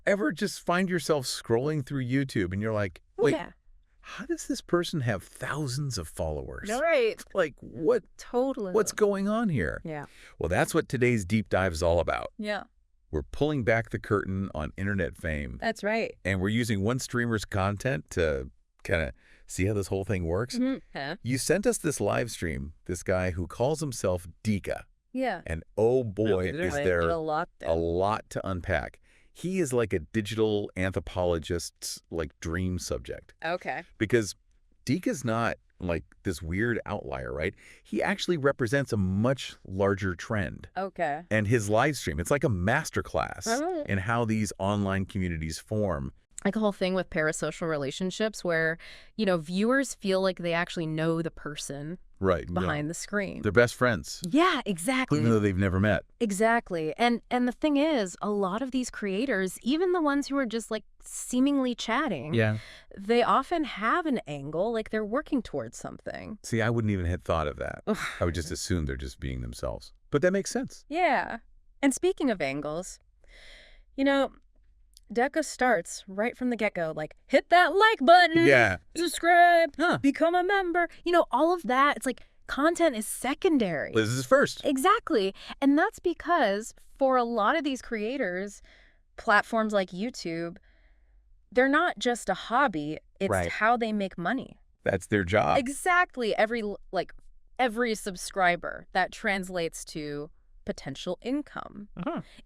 ever just find yourself scrolling through YouTube and you're like, wait, Yeah. how does this person have thousands of followers? Right. Like, Totally. what's going on here? Yeah. Well, that's what today's deep dive is all about. Yeah. We're pulling back the curtain on internet fame. That's right. And we're using one streamer's content to kind of see how this whole thing works. Huh? You sent us this live stream, this guy who calls himself Decca. Yeah. And oh boy, is there a lot a lot to unpack. He is like a digital anthropologist's like dream subject. Okay. Because Decca's not like this weird outlier, right? He actually represents a much larger trend. Okay. And his live stream, it's like a masterclass Oh. in how these online communities form. Like a whole thing with parasocial relationships where, viewers feel like they actually know the person Right. behind the screen. They're best friends, Yeah, exactly. even though they've never met. Exactly. And the thing is, a lot of these creators, even the ones who are just like seemingly chatting, they often have an angle, like they're working towards something. See, I wouldn't even have thought of that. I would just assume they're just being themselves. But that makes sense. Yeah. And speaking of angles, Decca starts right from the get-go, like, hit that like button, subscribe, become a member. All of that, it's like content is secondary. Liz is first. Exactly. And that's because for a lot of these creators, platforms like YouTube, they're not just a hobby, it's how they make money. That's their job. Exactly. Every subscriber, that translates to potential income.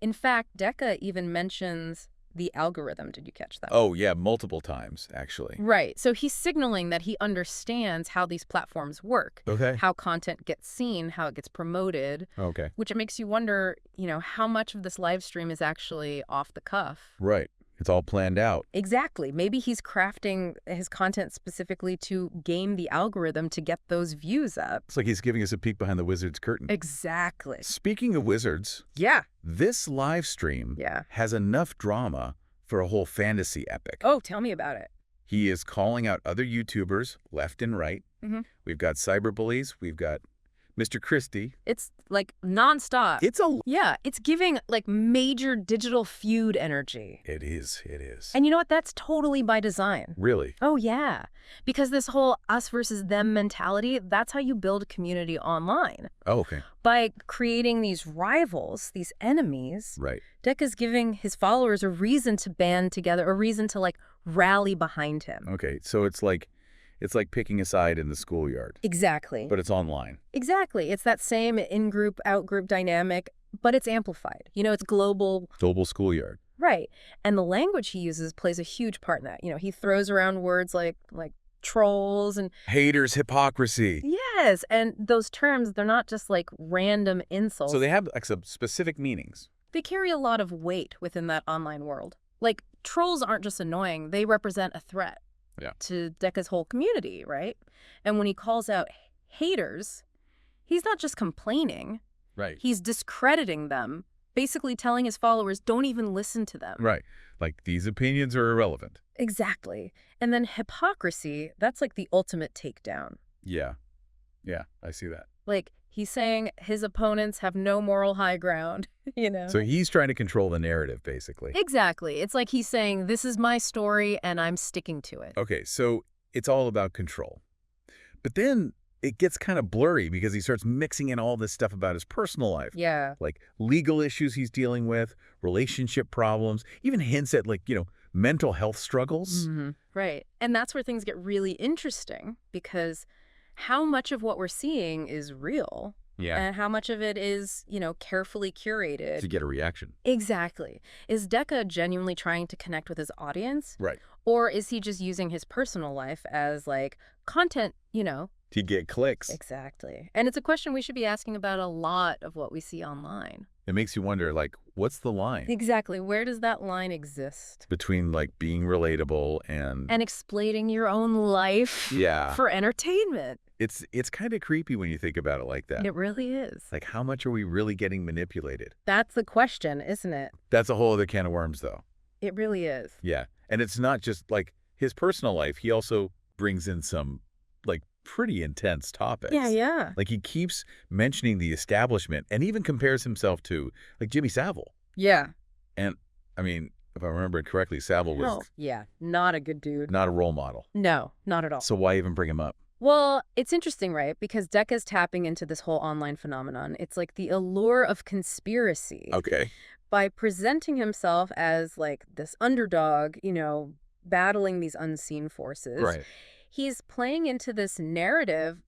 In fact, Decca even mentions the algorithm. Did you catch that? Oh, yeah, multiple times, actually. Right. So he's signaling that he understands how these platforms work. Okay. How content gets seen, how it gets promoted. Okay. Which makes you wonder, how much of this live stream is actually off the cuff. Right. It's all planned out. Exactly. Maybe he's crafting his content specifically to game the algorithm to get those views up. It's like he's giving us a peek behind the wizard's curtain. Exactly. Speaking of wizards, this live stream has enough drama for a whole fantasy epic. Oh, tell me about it. He is calling out other YouTubers left and right. We've got cyberbullies. We've got Mr. Christie. It's like nonstop. It's giving like major digital feud energy. It is. It is. And you know what? That's totally by design. Really? Oh, yeah. Because this whole us versus them mentality, that's how you build community online. Oh, okay. By creating these rivals, these enemies, right. Decca's giving his followers a reason to band together, a reason to like rally behind him. Okay, so it's like picking a side in the schoolyard. Exactly. But it's online. Exactly. It's that same in-group, out-group dynamic, but it's amplified. It's global. Global schoolyard. Right. And the language he uses plays a huge part in that. He throws around words like trolls and haters, hypocrisy. Yes. And those terms, they're not just like random insults. So they have like some specific meanings. They carry a lot of weight within that online world. Like trolls aren't just annoying. They represent a threat. To Decca's whole community, right? And when he calls out haters, he's not just complaining. Right. He's discrediting them, basically telling his followers, don't even listen to them. Right. Like, these opinions are irrelevant. Exactly. And then hypocrisy, that's like the ultimate takedown. Yeah. Yeah, I see that. Like, he's saying his opponents have no moral high ground, So he's trying to control the narrative, basically. Exactly. It's like he's saying, this is my story and I'm sticking to it. Okay, so it's all about control. But then it gets kind of blurry because he starts mixing in all this stuff about his personal life. Yeah. Like legal issues he's dealing with, relationship problems, even hints at mental health struggles. Right. And that's where things get really interesting because how much of what we're seeing is real and how much of it is, carefully curated. To get a reaction. Exactly. Is Decca genuinely trying to connect with his audience? Right. Or is he just using his personal life as like content, To get clicks. Exactly. And it's a question we should be asking about a lot of what we see online. It makes you wonder, what's the line? Exactly. Where does that line exist? Between, being relatable and... And exploiting your own life for entertainment. It's kind of creepy when you think about it like that. It really is. Like, how much are we really getting manipulated? That's the question, isn't it? That's a whole other can of worms, though. It really is. Yeah. And it's not just, his personal life. He also brings in some, pretty intense topics. Yeah. He keeps mentioning the establishment and even compares himself to, Jimmy Savile. Yeah. And, I mean, if I remember it correctly, Savile was Yeah, not a good dude. not a role model. No, not at all. So why even bring him up? Well, it's interesting, right? Because Decca's tapping into this whole online phenomenon. It's like the allure of conspiracy. Okay. By presenting himself as like this underdog, battling these unseen forces. Right. He's playing into this narrative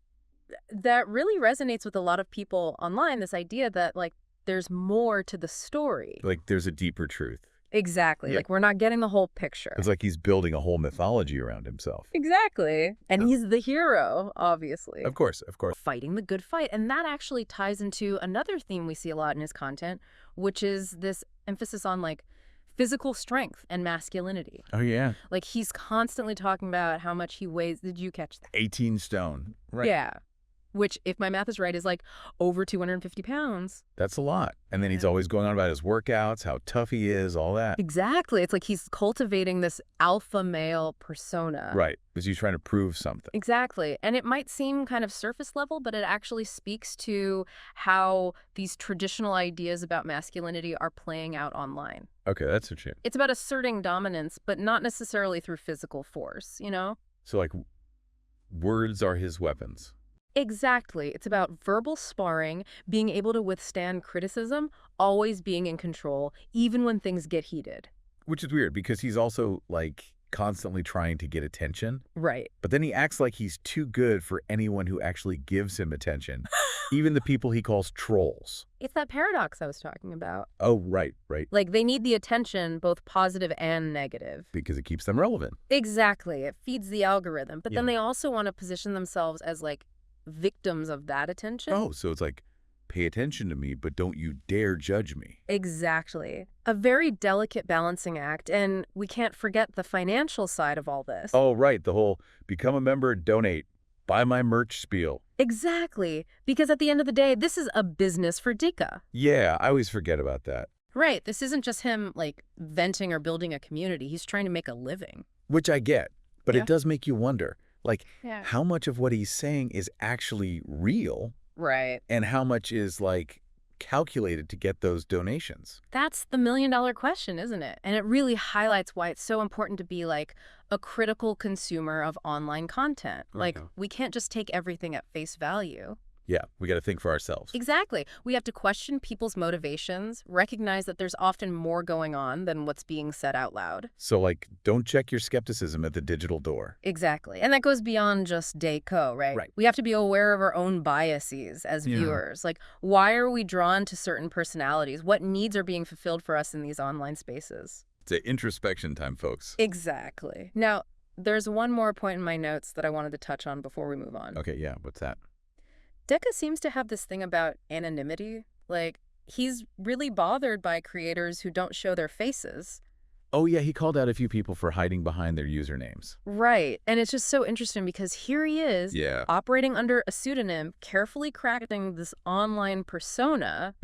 that really resonates with a lot of people online, this idea that like there's more to the story. Like there's a deeper truth. Exactly. Yeah. Like we're not getting the whole picture. It's like he's building a whole mythology around himself. Exactly. And he's the hero, obviously. Of course. Fighting the good fight. And that actually ties into another theme we see a lot in his content, which is this emphasis on like physical strength and masculinity. Oh, yeah. Like he's constantly talking about how much he weighs. Did you catch that? 18 stone. Right. Yeah. Which, if my math is right, is like over 250 pounds. That's a lot. And then he's always going on about his workouts, how tough he is, all that. Exactly. It's like he's cultivating this alpha male persona. Right. Because he's trying to prove something. Exactly. And it might seem kind of surface level, but it actually speaks to how these traditional ideas about masculinity are playing out online. Okay, that's a shame. It's about asserting dominance, but not necessarily through physical force, So, like, words are his weapons. Exactly. It's about verbal sparring, being able to withstand criticism, always being in control, even when things get heated. Which is weird because he's also, like, constantly trying to get attention. Right. But then he acts like he's too good for anyone who actually gives him attention, even the people he calls trolls. It's that paradox I was talking about. Oh, right. Like, they need the attention, both positive and negative. Because it keeps them relevant. Exactly. It feeds the algorithm. But then Yeah. they also want to position themselves as, like, victims of that attention. Oh, so it's like, pay attention to me, but don't you dare judge me. Exactly. A very delicate balancing act, and we can't forget the financial side of all this. Oh, right. The whole become a member, donate, buy my merch spiel. Exactly. Because at the end of the day, this is a business for Decca. Yeah, I always forget about that. Right. This isn't just him, like, venting or building a community. He's trying to make a living. Which I get, but Yeah. it does make you wonder, like, Yeah. how much of what he's saying is actually real Right. and how much is, like, calculated to get those donations? That's the million-dollar question, isn't it? And it really highlights why it's so important to be, like, a critical consumer of online content. Like, we can't just take everything at face value. Yeah, we got to think for ourselves. Exactly. We have to question people's motivations, recognize that there's often more going on than what's being said out loud. So, like, don't check your skepticism at the digital door. Exactly. And that goes beyond just Decca, right? Right. We have to be aware of our own biases as viewers. Like, why are we drawn to certain personalities? What needs are being fulfilled for us in these online spaces? It's an introspection time, folks. Exactly. Now, there's one more point in my notes that I wanted to touch on before we move on. Okay, yeah, what's that? Decca seems to have this thing about anonymity. Like, he's really bothered by creators who don't show their faces. Oh, yeah, he called out a few people for hiding behind their usernames. Right. And it's just so interesting because here he is, operating under a pseudonym, carefully crafting this online persona,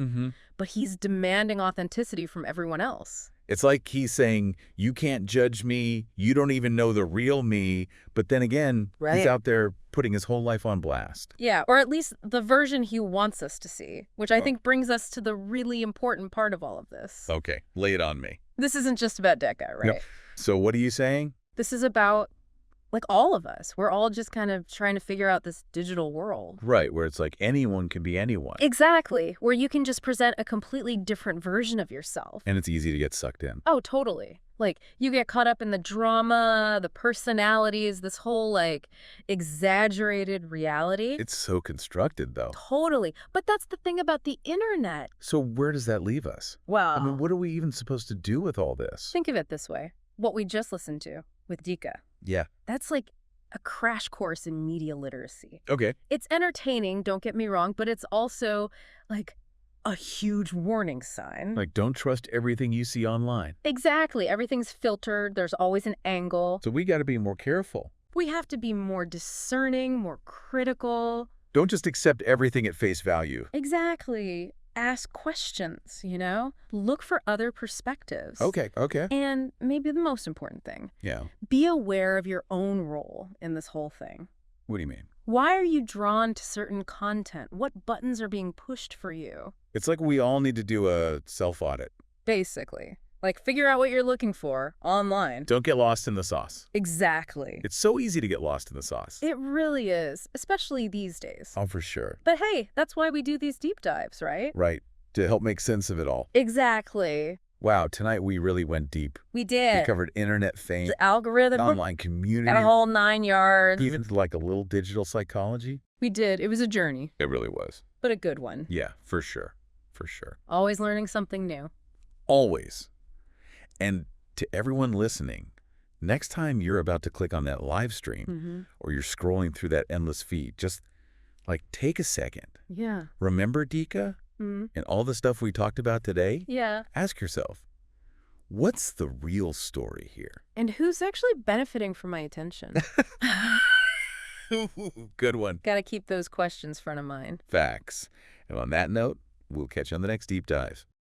but he's demanding authenticity from everyone else. It's like he's saying, you can't judge me, you don't even know the real me, but then again, he's out there putting his whole life on blast. Yeah, or at least the version he wants us to see, which I think brings us to the really important part of all of this. Okay, lay it on me. This isn't just about Decca, right? Yep. So what are you saying? This is about, like, all of us. We're all just kind of trying to figure out this digital world. Right, where it's like anyone can be anyone. Exactly, where you can just present a completely different version of yourself. And it's easy to get sucked in. Oh, totally. Like, you get caught up in the drama, the personalities, this whole, like, exaggerated reality. It's so constructed, though. Totally. But that's the thing about the internet. So where does that leave us? Well, I mean, what are we even supposed to do with all this? think of it this way. What we just listened to with Decca. Yeah. That's like a crash course in media literacy. Okay. It's entertaining, don't get me wrong, but it's also, like, a huge warning sign. Like, don't trust everything you see online. Exactly. Everything's filtered. There's always an angle. So we got to be more careful. We have to be more discerning, more critical. Don't just accept everything at face value. Exactly. Ask questions, Look for other perspectives. Okay. And maybe the most important thing, Yeah. be aware of your own role in this whole thing. What do you mean? Why are you drawn to certain content? What buttons are being pushed for you? It's like we all need to do a self-audit. Basically. Like, figure out what you're looking for online. Don't get lost in the sauce. Exactly. It's so easy to get lost in the sauce. It really is, especially these days. Oh, for sure. But hey, that's why we do these deep dives, right? Right. To help make sense of it all. Exactly. Wow, tonight we really went deep. We did. We covered internet fame, the algorithm, online community, and a whole 9 yards. even like a little digital psychology. We did. It was a journey. It really was. But a good one. Yeah, for sure. For sure. Always learning something new. Always. And to everyone listening, next time you're about to click on that live stream or you're scrolling through that endless feed, just like take a second. Yeah. Remember Decca and all the stuff we talked about today? Yeah. Ask yourself, what's the real story here? And who's actually benefiting from my attention? Good one. Got to keep those questions front of mind. Facts. And on that note, we'll catch you on the next Deep Dive.